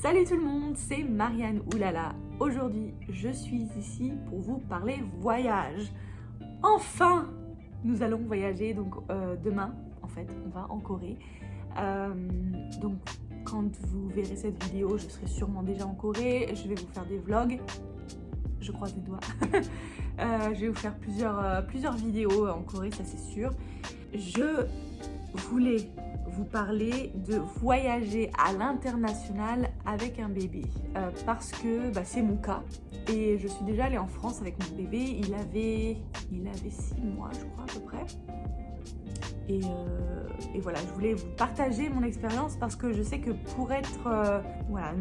Salut tout le monde, c'est Marianne Oulala. Aujourd'hui, je suis ici pour vous parler voyage. Enfin, nous allons voyager donc demain. En fait, on va en Corée. Donc, quand vous verrez cette vidéo, je serai sûrement déjà en Corée. Je vais vous faire des vlogs. Je croise les doigts. Je vais vous faire plusieurs vidéos en Corée, ça c'est sûr. Je voulais vous parler de voyager à l'international avec un bébé parce que c'est mon cas et je suis déjà allée en France avec mon bébé. Il avait 6 mois je crois à peu près et voilà, je voulais vous partager mon expérience parce que je sais que pour être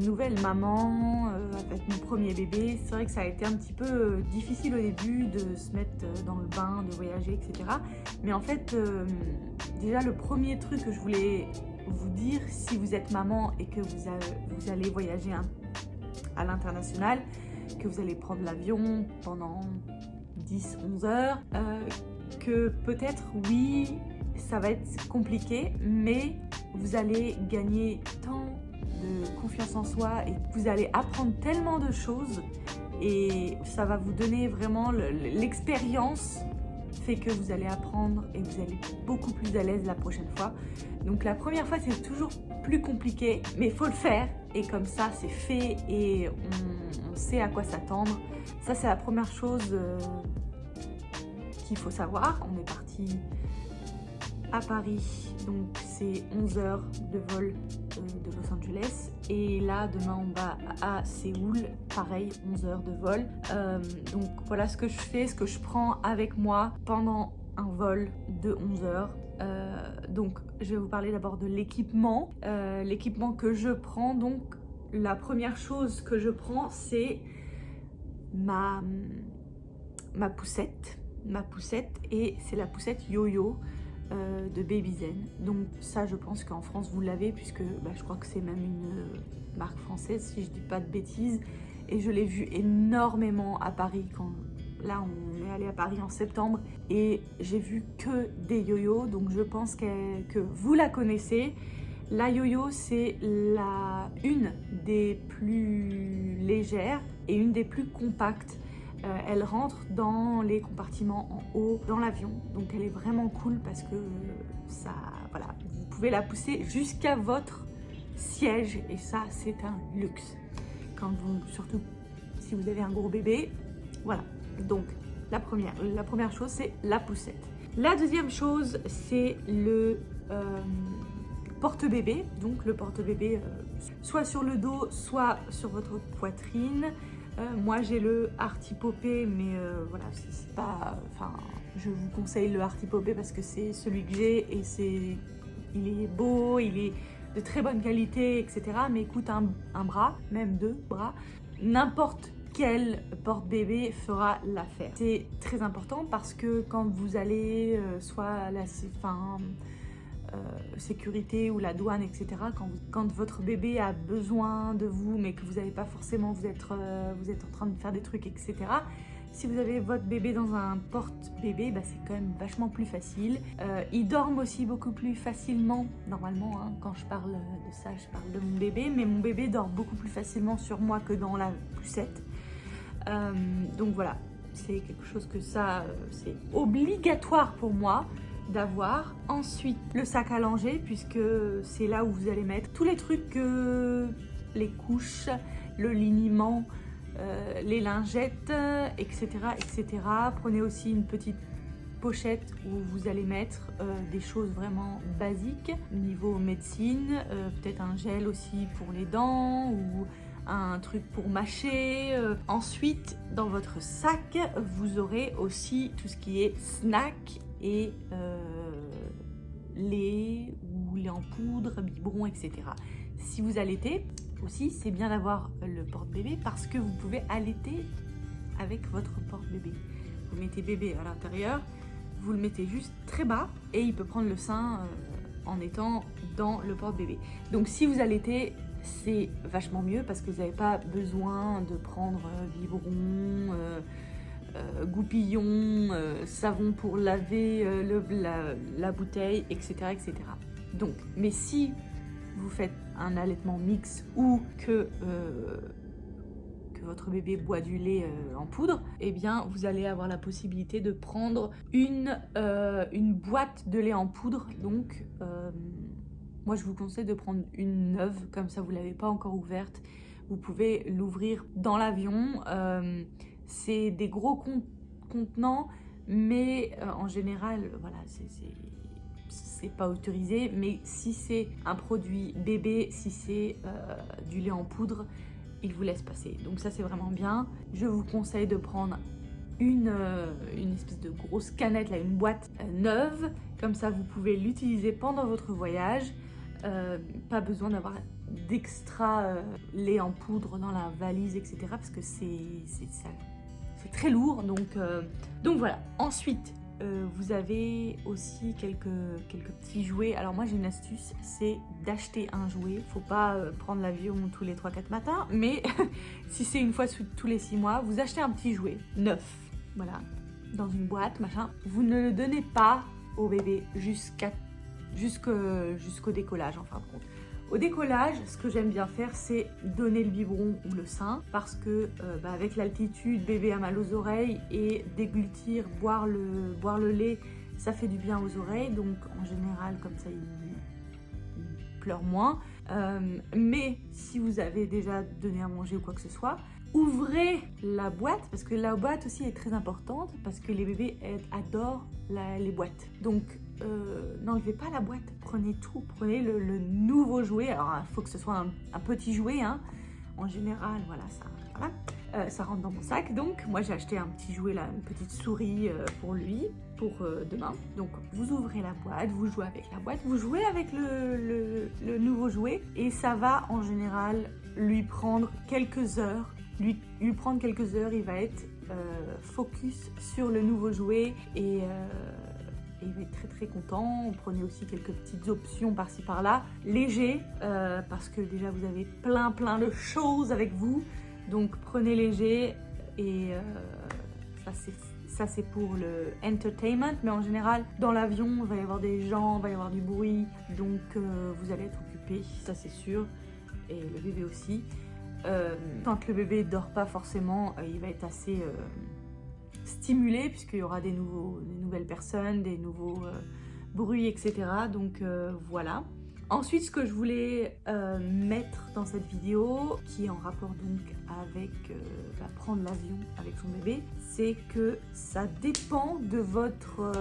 nouvelle maman avec mon premier bébé, c'est vrai que ça a été un petit peu difficile au début de se mettre dans le bain, de voyager, etc. Mais en fait, déjà le premier truc que je voulais vous dire, si vous êtes maman et que vous allez voyager à l'international, que vous allez prendre l'avion pendant 10-11 heures, que peut-être oui, ça va être compliqué, mais vous allez gagner tant de confiance en soi et vous allez apprendre tellement de choses et ça va vous donner vraiment l'expérience fait que vous allez apprendre et vous allez être beaucoup plus à l'aise la prochaine fois. Donc la première fois c'est toujours plus compliqué, mais il faut le faire et comme ça c'est fait et on sait à quoi s'attendre. Ça c'est la première chose qu'il faut savoir. On est parti à Paris, donc c'est 11 heures de vol de Los Angeles et là demain on va à Séoul, pareil 11 heures de vol. Donc voilà ce que je fais, ce que je prends avec moi pendant un vol de 11 heures. Donc je vais vous parler d'abord de l'équipement. L'équipement que je prends, donc la première chose que je prends c'est ma poussette et c'est la poussette Yo-Yo de Babyzen. Donc ça je pense qu'en France vous l'avez puisque je crois que c'est même une marque française si je dis pas de bêtises et je l'ai vu énormément à Paris quand là on est allé à Paris en septembre et j'ai vu que des yo-yo, donc je pense que vous la connaissez. La yo-yo c'est une des plus légères et une des plus compactes. Elle rentre dans les compartiments en haut dans l'avion, donc elle est vraiment cool parce que vous pouvez la pousser jusqu'à votre siège et ça c'est un luxe. Surtout si vous avez un gros bébé, voilà. Donc la première chose c'est la poussette. La deuxième chose c'est le porte-bébé, donc le porte-bébé soit sur le dos, soit sur votre poitrine. Moi j'ai le Artipopé, mais c'est pas. Je vous conseille le Artipopé parce que c'est celui que j'ai et il est beau, il est de très bonne qualité, etc. Mais il coûte un bras, même 2 bras. N'importe quel porte-bébé fera l'affaire. C'est très important parce que quand vous allez soit à la sécurité ou la douane, etc. Quand votre bébé a besoin de vous mais que vous n'avez pas forcément, vous êtes en train de faire des trucs, etc. Si vous avez votre bébé dans un porte-bébé, c'est quand même vachement plus facile. Ils dorment aussi beaucoup plus facilement, normalement, hein. Quand je parle de ça, je parle de mon bébé, mais mon bébé dort beaucoup plus facilement sur moi que dans la poussette. Donc voilà, c'est quelque chose que c'est obligatoire pour moi d'avoir. Ensuite le sac à langer puisque c'est là où vous allez mettre tous les trucs, les couches, le liniment, les lingettes, etc. Prenez aussi une petite pochette où vous allez mettre des choses vraiment basiques niveau médecine, peut-être un gel aussi pour les dents ou un truc pour mâcher. Ensuite dans votre sac vous aurez aussi tout ce qui est snack et lait ou lait en poudre, biberon, etc. Si vous allaitez aussi, c'est bien d'avoir le porte-bébé parce que vous pouvez allaiter avec votre porte-bébé. Vous mettez bébé à l'intérieur, vous le mettez juste très bas et il peut prendre le sein en étant dans le porte-bébé. Donc si vous allaitez, c'est vachement mieux parce que vous n'avez pas besoin de prendre biberon, goupillon, savon pour laver la bouteille, etc. Donc, mais si vous faites un allaitement mixte ou que votre bébé boit du lait en poudre, eh bien vous allez avoir la possibilité de prendre une boîte de lait en poudre. Donc moi je vous conseille de prendre une neuve, comme ça vous ne l'avez pas encore ouverte. Vous pouvez l'ouvrir dans l'avion. C'est des gros contenants, mais en général, voilà, c'est pas autorisé. Mais si c'est un produit bébé, si c'est du lait en poudre, il vous laisse passer. Donc ça c'est vraiment bien. Je vous conseille de prendre une espèce de grosse canette, là, une boîte neuve. Comme ça vous pouvez l'utiliser pendant votre voyage. Pas besoin d'avoir d'extra lait en poudre dans la valise, etc. Parce que c'est très lourd. Donc voilà. Ensuite, vous avez aussi quelques petits jouets. Alors moi j'ai une astuce, c'est d'acheter un jouet. Faut pas prendre l'avion tous les 3-4 matins, mais si c'est une fois tous les 6 mois, vous achetez un petit jouet neuf, voilà, dans une boîte, machin. Vous ne le donnez pas au bébé jusqu'au décollage, en fin de compte. Au décollage, ce que j'aime bien faire, c'est donner le biberon ou le sein, parce que avec l'altitude, bébé a mal aux oreilles, et déglutir, boire le lait, ça fait du bien aux oreilles. Donc en général, comme ça, il pleure moins. Mais si vous avez déjà donné à manger ou quoi que ce soit, ouvrez la boîte, parce que la boîte aussi est très importante, parce que les bébés adorent les boîtes. Donc n'enlevez pas la boîte, prenez tout, prenez le nouveau jouet. Alors il faut que ce soit un petit jouet, hein. En général, voilà, ça rentre dans mon sac. Donc moi j'ai acheté un petit jouet là, une petite souris pour lui, pour demain. Donc vous ouvrez la boîte, vous jouez avec la boîte, vous jouez avec le nouveau jouet, et ça va en général lui prendre quelques heures. Lui prendre quelques heures, il va être focus sur le nouveau jouet, et il va être très très content. Prenez aussi quelques petites options par-ci par-là, léger, parce que déjà vous avez plein de choses avec vous, donc prenez léger. Et ça c'est pour le entertainment, mais en général dans l'avion il va y avoir des gens, il va y avoir du bruit, donc vous allez être occupé, ça c'est sûr, et le bébé aussi. Quand le bébé dort pas forcément, il va être assez stimulé, puisqu'il y aura des nouvelles personnes, des nouveaux bruits, etc. Donc voilà. Ensuite, ce que je voulais mettre dans cette vidéo, qui est en rapport donc avec prendre l'avion avec son bébé, c'est que ça dépend de votre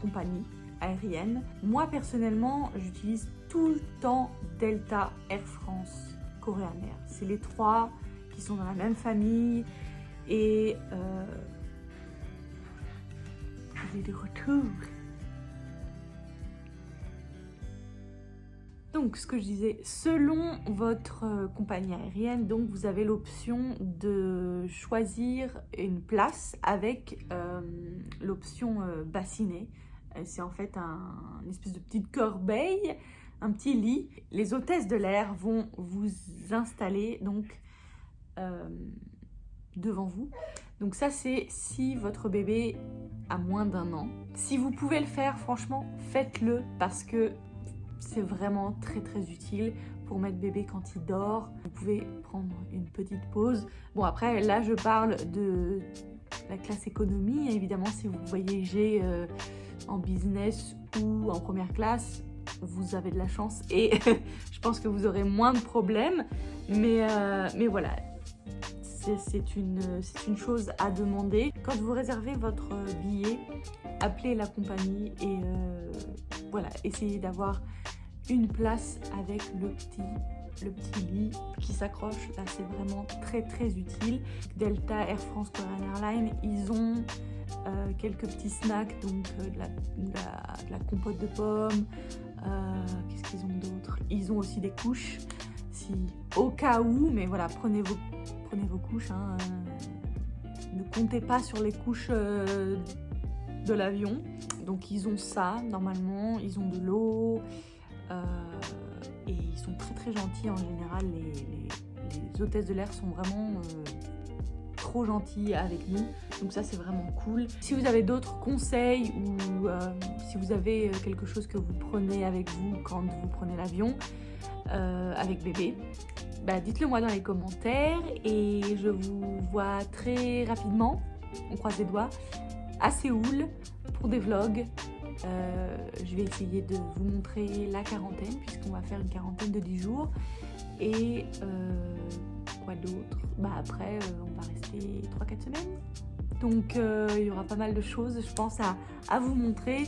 compagnie aérienne. Moi personnellement, j'utilise tout le temps Delta, Air France, Korean Air. C'est les trois qui sont dans la même famille, et j'ai des retours. Donc ce que je disais, selon votre compagnie aérienne, donc vous avez l'option de choisir une place avec l'option bassinée. C'est en fait une espèce de petite corbeille, un petit lit. Les hôtesses de l'air vont vous installer donc devant vous. Donc ça c'est si votre bébé a moins d'1 an. Si vous pouvez le faire, franchement, faites-le, parce que c'est vraiment très très utile pour mettre bébé quand il dort. Vous pouvez prendre une petite pause. Bon, après là je parle de la classe économie. Évidemment, si vous voyagez en business ou en première classe, vous avez de la chance, et je pense que vous aurez moins de problèmes. Mais voilà, c'est une chose à demander. Quand vous réservez votre billet, appelez la compagnie, et voilà, essayez d'avoir une place avec le petit lit qui s'accroche. Là, c'est vraiment très très utile. Delta, Air France, Korean Airlines, ils ont quelques petits snacks, donc de la compote de pommes. Qu'est-ce qu'ils ont d'autre? Ils ont aussi des couches, si au cas où, mais voilà, prenez vos couches, hein. Ne comptez pas sur les couches de l'avion. Donc ils ont ça normalement, ils ont de l'eau, et ils sont très très gentils en général. Les hôtesses de l'air sont vraiment trop gentils avec nous. Donc ça, c'est vraiment cool. Si vous avez d'autres conseils ou si vous avez quelque chose que vous prenez avec vous quand vous prenez l'avion avec bébé, bah dites-le moi dans les commentaires et je vous vois très rapidement, on croise les doigts, à Séoul pour des vlogs. Je vais essayer de vous montrer la quarantaine puisqu'on va faire une quarantaine de 10 jours et quoi d'autre, bah après on va rester 3-4 semaines, donc il y aura pas mal de choses je pense à vous montrer.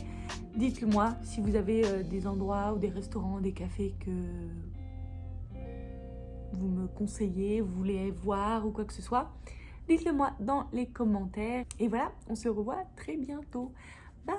Dites-le moi si vous avez des endroits ou des restaurants, des cafés que vous me conseillez, vous voulez voir ou quoi que ce soit, dites-le moi dans les commentaires et voilà, on se revoit très bientôt, bye.